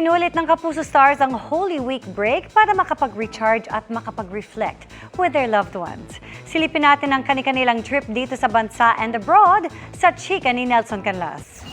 Sinulit ng Kapuso Stars ang Holy Week break para makapag-recharge at makapag-reflect with their loved ones. Silipin natin ang kani-kanilang trip dito sa bansa and abroad sa chika ni Nelson Canlas.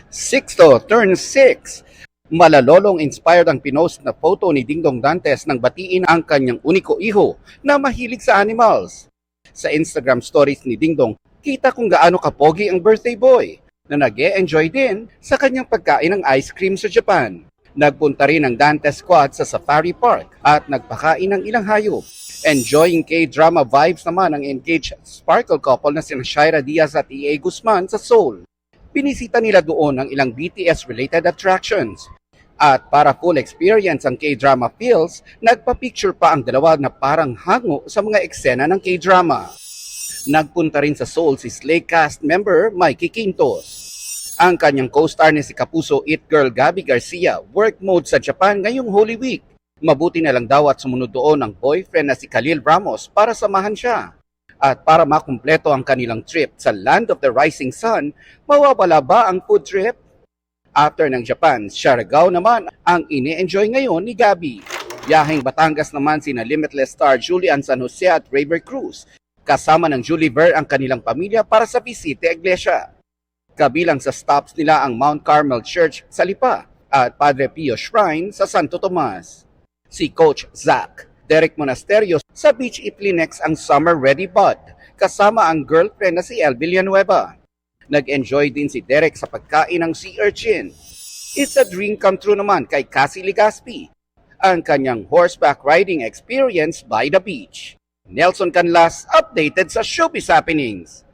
Sixto turns 6. Malalolong inspired ang pinost na photo ni Dingdong Dantes nang batiin ang kanyang uniko iho na mahilig sa animals. Sa Instagram stories ni Dingdong, kita kung gaano kapogi ang birthday boy na nag-e-enjoy din sa kanyang pagkain ng ice cream sa Japan. Nagpunta rin ang Dantes Squad sa Safari Park at nagpakain ng ilang hayop. Enjoying K-drama vibes naman ang engaged sparkle couple na sina Shaira Diaz at E.A. Guzman sa Seoul. Binisita nila doon ang ilang BTS-related attractions. At para full experience ang K-drama feels, nagpa-picture pa ang dalawa na parang hango sa mga eksena ng K-drama. Nagpunta rin sa Seoul si Slay cast member Mikey Quintos. Ang kanyang co-star ni si Kapuso It Girl Gabby Garcia work mode sa Japan ngayong Holy Week. Mabuti na lang daw at sumunod doon ang boyfriend na si Khalil Ramos para samahan siya. At para makumpleto ang kanilang trip sa Land of the Rising Sun, mawawala ba ang food trip? After ng Japan, Siargao naman ang ini-enjoy ngayon ni Gabby. Biyaheng Batangas naman sina Limitless star Julian San Jose at Rayber Cruz. Kasama ng Julie Ver ang kanilang pamilya para sa Visite Iglesia. Kabilang sa stops nila ang Mount Carmel Church sa Lipa at Padre Pio Shrine sa Santo Tomas. Si Coach Zach Derek Monasterio sa Beach Italy next ang Summer Ready Bud kasama ang girlfriend na si El Villanueva. Nag-enjoy din si Derek sa pagkain ng sea urchin. It's a dream come true naman kay Cassie Legaspi, ang kanyang horseback riding experience by the beach. Nelson Canlas, updated sa Showbiz Happenings.